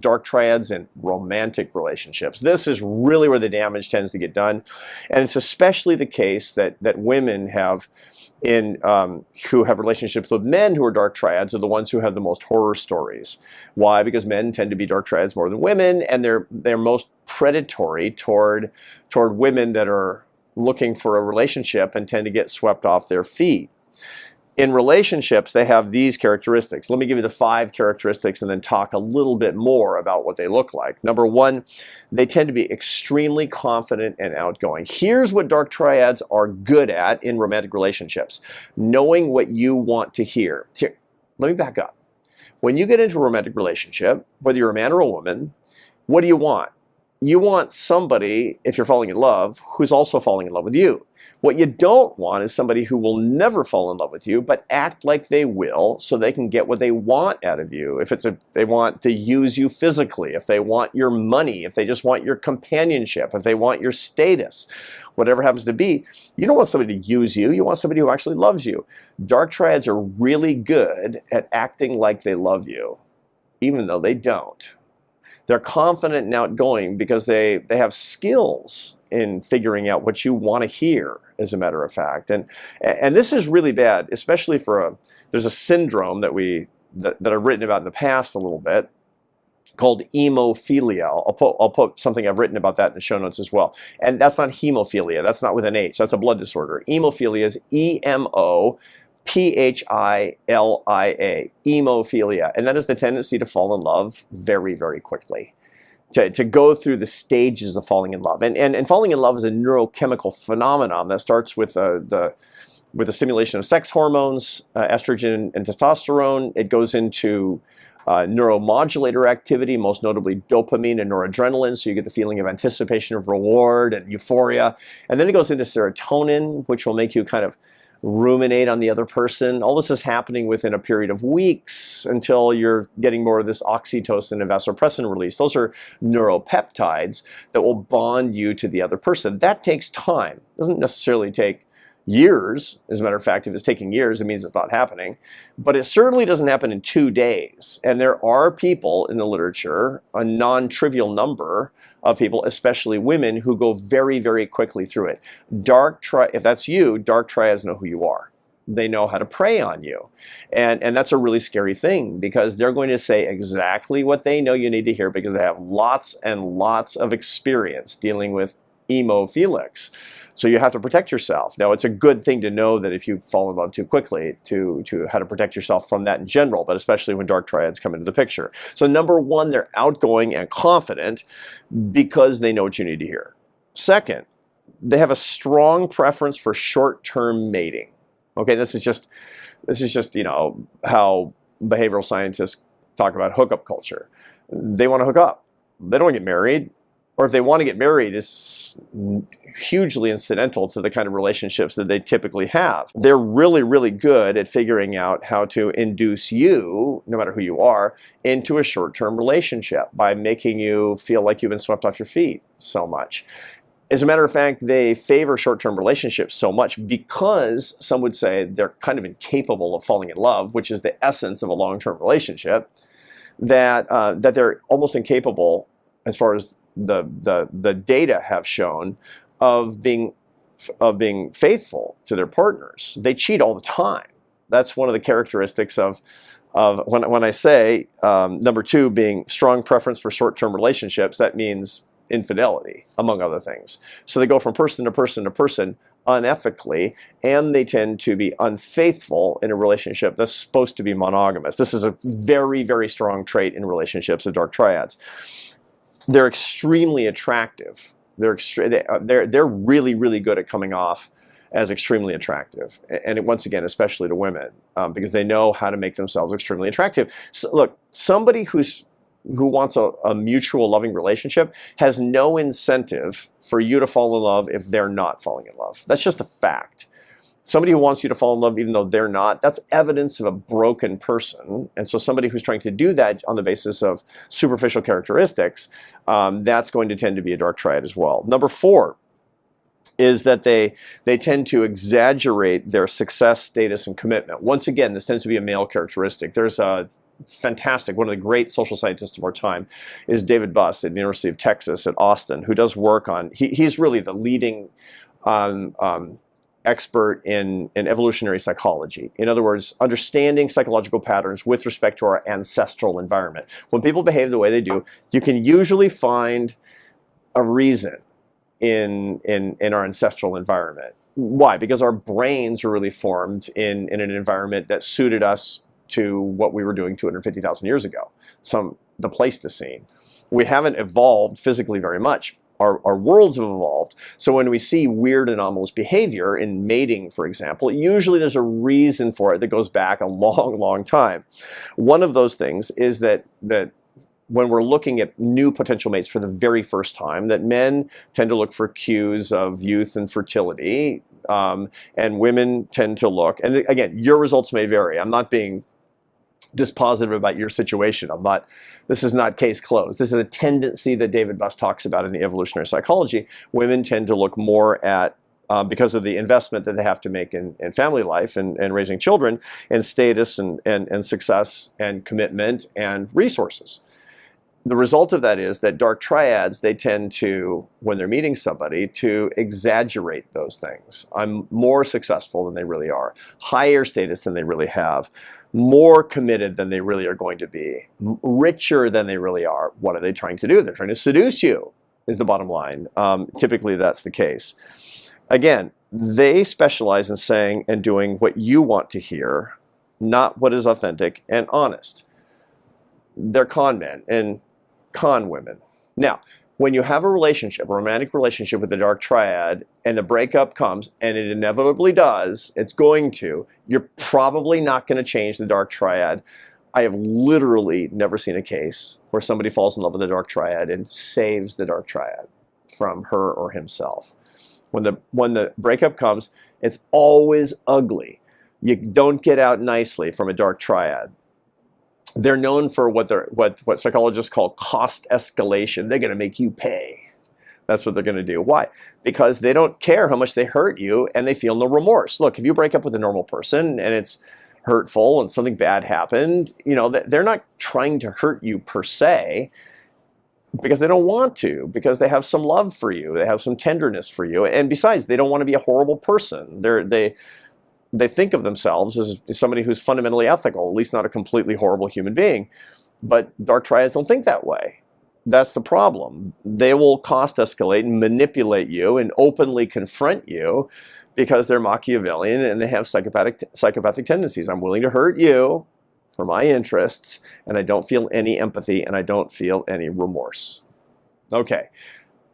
Dark triads in romantic relationships. This is really where the damage tends to get done. And it's especially the case that women have who have relationships with men who are dark triads are the ones who have the most horror stories. Why? Because men tend to be dark triads more than women, and they're most predatory toward women that are looking for a relationship and tend to get swept off their feet. In relationships, they have these characteristics. Let me give you the 5 characteristics and then talk a little bit more about what they look like. Number 1, they tend to be extremely confident and outgoing. Here's what dark triads are good at in romantic relationships: knowing what you want to hear. Here, let me back up. When you get into a romantic relationship, whether you're a man or a woman, what do you want? You want somebody, if you're falling in love, who's also falling in love with you. What you don't want is somebody who will never fall in love with you, but act like they will so they can get what they want out of you. If they want to use you physically, if they want your money, if they just want your companionship, if they want your status, whatever happens to be, you don't want somebody to use you. You want somebody who actually loves you. Dark triads are really good at acting like they love you, even though they don't. They're confident and outgoing because they have skills in figuring out what you want to hear, as a matter of fact. And this is really bad, especially there's a syndrome that I've written about in the past a little bit called hemophilia. I'll put something I've written about that in the show notes as well. And that's not hemophilia. That's not with an H. That's a blood disorder. Hemophilia is EMOPHILIA, hemophilia, and that is the tendency to fall in love very, very quickly, to go through the stages of falling in love. And falling in love is a neurochemical phenomenon that starts with the stimulation of sex hormones, estrogen and testosterone. It goes into neuromodulator activity, most notably dopamine and noradrenaline, so you get the feeling of anticipation of reward and euphoria. And then it goes into serotonin, which will make you kind of ruminate on the other person. All this is happening within a period of weeks until you're getting more of this oxytocin and vasopressin release. Those are neuropeptides that will bond you to the other person. That takes time. It doesn't necessarily take years. As a matter of fact, if it's taking years, it means it's not happening. But it certainly doesn't happen in 2 days. And there are people in the literature, a non-trivial number of people, especially women, who go very, very quickly through it. If that's you, dark triads know who you are. They know how to prey on you. And that's a really scary thing, because they're going to say exactly what they know you need to hear, because they have lots and lots of experience dealing with hemophilics. So you have to protect yourself. Now, it's a good thing to know that if you fall in love too quickly, to how to protect yourself from that in general, but especially when dark triads come into the picture. So number 1, they're outgoing and confident because they know what you need to hear. Second, they have a strong preference for short-term mating. Okay, this is just how behavioral scientists talk about hookup culture. They want to hook up. They don't want to get married. Or if they want to get married, it's hugely incidental to the kind of relationships that they typically have. They're really, really good at figuring out how to induce you, no matter who you are, into a short-term relationship by making you feel like you've been swept off your feet so much. As a matter of fact, they favor short-term relationships so much because some would say they're kind of incapable of falling in love, which is the essence of a long-term relationship, that they're almost incapable, as far as the data have shown, of being faithful to their partners. They cheat all the time. That's one of the characteristics of when I say number 2 being strong preference for short-term relationships, that means infidelity, among other things. So they go from person to person to person unethically, and they tend to be unfaithful in a relationship that's supposed to be monogamous. This is a very, very strong trait in relationships of dark triads. They're extremely attractive. They're really, really good at coming off as extremely attractive. And once again, especially to women, because they know how to make themselves extremely attractive. So, look, somebody who wants a mutual loving relationship has no incentive for you to fall in love if they're not falling in love. That's just a fact. Somebody who wants you to fall in love even though they're not, that's evidence of a broken person. And so somebody who's trying to do that on the basis of superficial characteristics, that's going to tend to be a dark triad as well. Number 4 is that they tend to exaggerate their success, status, and commitment. Once again, this tends to be a male characteristic. There's a fantastic, one of the great social scientists of our time is David Buss at the University of Texas at Austin, who does work on, he's really the leading expert in evolutionary psychology. In other words, understanding psychological patterns with respect to our ancestral environment. When people behave the way they do, you can usually find a reason in our ancestral environment. Why? Because our brains were really formed in an environment that suited us to what we were doing 250,000 years ago, the Pleistocene. We haven't evolved physically very much. Our worlds have evolved. So when we see weird anomalous behavior in mating, for example, usually there's a reason for it that goes back a long, long time. One of those things is that when we're looking at new potential mates for the very first time, that men tend to look for cues of youth and fertility, and women tend to look, and again, your results may vary. I'm not being dispositive about your situation. This is not case closed. This is a tendency that David Buss talks about in the evolutionary psychology. Women tend to look more at, because of the investment that they have to make in family life and raising children, and status and success and commitment and resources. The result of that is that dark triads, they tend to, when they're meeting somebody, to exaggerate those things. I'm more successful than they really are, higher status than they really have, more committed than they really are going to be, richer than they really are. What are they trying to do? They're trying to seduce you, is the bottom line. Typically that's the case. Again, they specialize in saying and doing what you want to hear, not what is authentic and honest. They're con men and con women. Now, when you have a relationship, a romantic relationship with the dark triad, and the breakup comes, and it inevitably does, it's going to, you're probably not going to change the dark triad. I have literally never seen a case where somebody falls in love with the dark triad and saves the dark triad from her or himself. When the breakup comes, it's always ugly. You don't get out nicely from a dark triad. They're known for what psychologists call cost escalation. They're going to make you pay. That's what they're going to do. Why? Because they don't care how much they hurt you, and they feel no remorse. Look, if you break up with a normal person and it's hurtful and something bad happened, you know, they're not trying to hurt you per se, because they don't want to, because they have some love for you, they have some tenderness for you, and besides, they don't want to be a horrible person. They think of themselves as somebody who's fundamentally ethical, at least not a completely horrible human being. But dark triads don't think that way. That's the problem. They will cost escalate and manipulate you and openly confront you because they're Machiavellian and they have psychopathic tendencies. I'm willing to hurt you for my interests, and I don't feel any empathy, and I don't feel any remorse. Okay,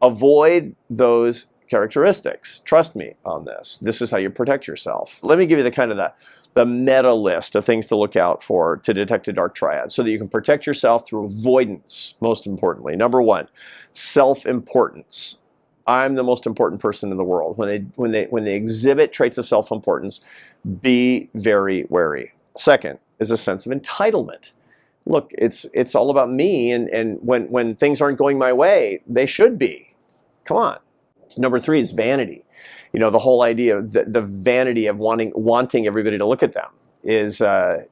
avoid those characteristics. Trust me on this. This is how you protect yourself. Let me give you the kind of the meta list of things to look out for to detect a dark triad so that you can protect yourself through avoidance, most importantly. Number one, self-importance. I'm the most important person in the world. When they exhibit traits of self-importance, be very wary. Second is a sense of entitlement. Look, it's all about me, and when things aren't going my way, they should be. Come on. Number three is vanity. You know, the whole idea of the vanity of wanting everybody to look at them is, and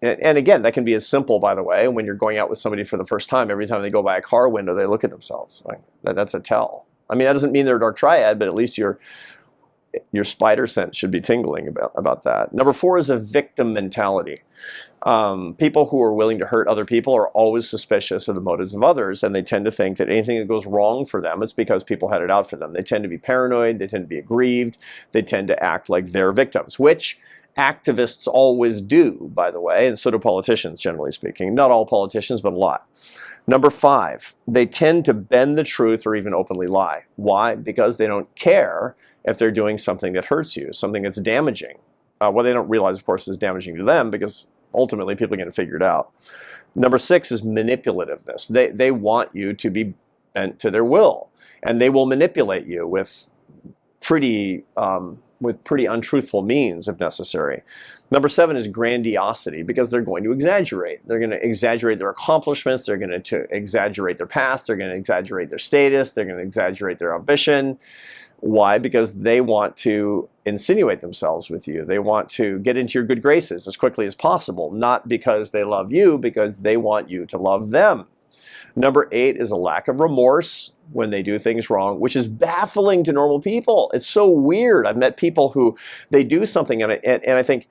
again, that can be as simple, by the way, when you're going out with somebody for the first time, every time they go by a car window, they look at themselves. Right? That's a tell. I mean, that doesn't mean they're a dark triad, but at least your spider sense should be tingling about that. Number four is a victim mentality. People who are willing to hurt other people are always suspicious of the motives of others, and they tend to think that anything that goes wrong for them, it's because people had it out for them. They tend to be paranoid, they tend to be aggrieved, they tend to act like they're victims, which activists always do, by the way, and so do politicians, generally speaking. Not all politicians, but a lot. Number five, they tend to bend the truth or even openly lie. Why? Because they don't care if they're doing something that hurts you, something that's damaging. What they don't realize, of course, is damaging to them, because ultimately people are going to figure it out. Number six is manipulativeness. They want you to be bent to their will, and they will manipulate you with pretty untruthful means if necessary. Number seven is grandiosity, because they're going to exaggerate. They're going to exaggerate their accomplishments. They're going to exaggerate their past. They're going to exaggerate their status. They're going to exaggerate their ambition. Why? Because they want to insinuate themselves with you. They want to get into your good graces as quickly as possible, not because they love you, because they want you to love them. Number 8 is a lack of remorse when they do things wrong, which is baffling to normal people. It's so weird. I've met people who they do something and I think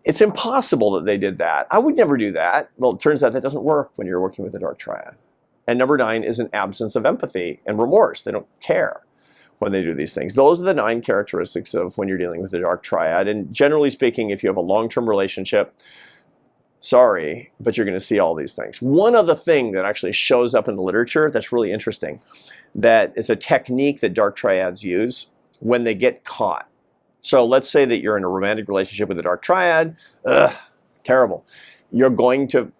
it's impossible that they did that. I would never do that. Well, it turns out that doesn't work when you're working with the Dark Triad. And number 9 is an absence of empathy and remorse. They don't care when they do these things. Those are the 9 characteristics of when you're dealing with the Dark Triad. And generally speaking, if you have a long-term relationship, sorry, but you're going to see all these things. One other thing that actually shows up in the literature that's really interesting, that is a technique that Dark Triads use when they get caught. So let's say that you're in a romantic relationship with a Dark Triad. Ugh, terrible. You're going to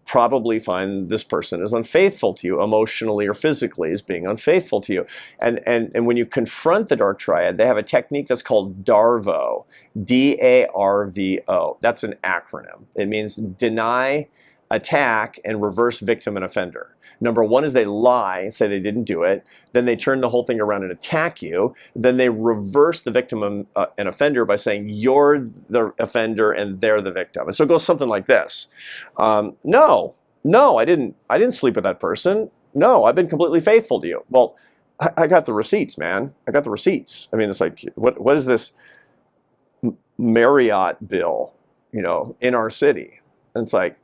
probably find this person is unfaithful to you emotionally or physically, is being unfaithful to you. And when you confront the Dark Triad, they have a technique that's called DARVO, D-A-R-V-O. That's an acronym. It means deny, attack, and reverse victim and offender. Number 1 is they lie and say they didn't do it. Then they turn the whole thing around and attack you. Then they reverse the victim and offender by saying you're the offender and they're the victim. And so it goes something like this. No, I didn't sleep with that person. No, I've been completely faithful to you. Well, I got the receipts, man. I got the receipts. I mean, it's like, what is this Marriott bill, you know, in our city? And it's like,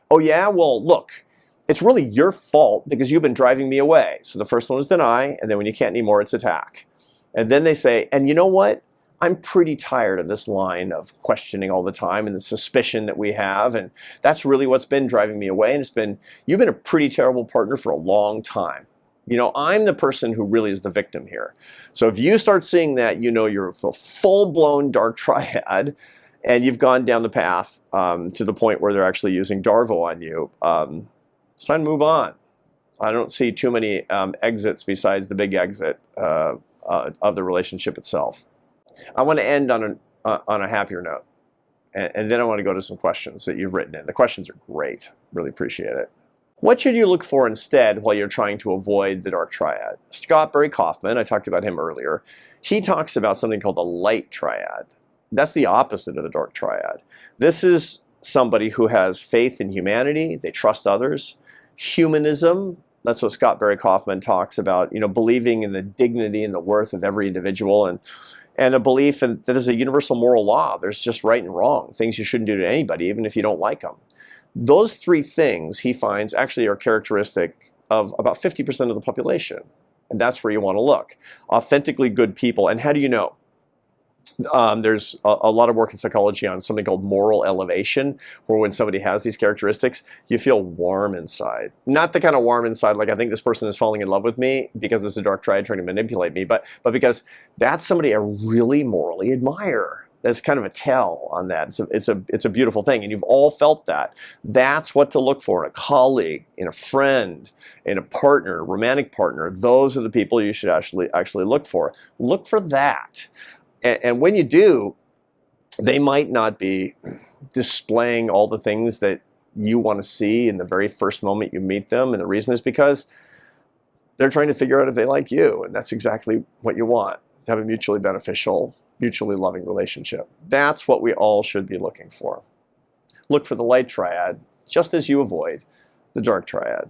oh yeah, well, look, it's really your fault because you've been driving me away. So the first one is deny, and then when you can't anymore, it's attack. And then they say, and you know what? I'm pretty tired of this line of questioning all the time and the suspicion that we have, and that's really what's been driving me away. And you've been a pretty terrible partner for a long time. You know, I'm the person who really is the victim here. So if you start seeing that, you know you're a full-blown Dark Triad, and you've gone down the path to the point where they're actually using DARVO on you. It's time to move on. I don't see too many exits besides the big exit of the relationship itself. I want to end on a happier note, and then I want to go to some questions that you've written in. The questions are great. Really appreciate it. What should you look for instead while you're trying to avoid the Dark Triad? Scott Barry Kaufman, I talked about him earlier, he talks about something called the Light Triad. That's the opposite of the Dark Triad. This is somebody who has faith in humanity. They trust others. Humanism, that's what Scott Barry Kaufman talks about, you know, believing in the dignity and the worth of every individual, and a belief that there's a universal moral law. There's just right and wrong, things you shouldn't do to anybody, even if you don't like them. Those 3 things he finds actually are characteristic of about 50% of the population. And that's where you want to look. Authentically good people. And how do you know? There's a lot of work in psychology on something called moral elevation, where when somebody has these characteristics, you feel warm inside. Not the kind of warm inside like I think this person is falling in love with me because it's a Dark Triad trying to manipulate me, but because that's somebody I really morally admire. There's kind of a tell on that. It's a beautiful thing, and you've all felt that. That's what to look for in a colleague, in a friend, in a partner, a romantic partner. Those are the people you should actually look for. Look for that. And when you do, they might not be displaying all the things that you want to see in the very first moment you meet them. And the reason is because they're trying to figure out if they like you. And that's exactly what you want, to have a mutually beneficial, mutually loving relationship. That's what we all should be looking for. Look for the Light Triad, just as you avoid the Dark Triad.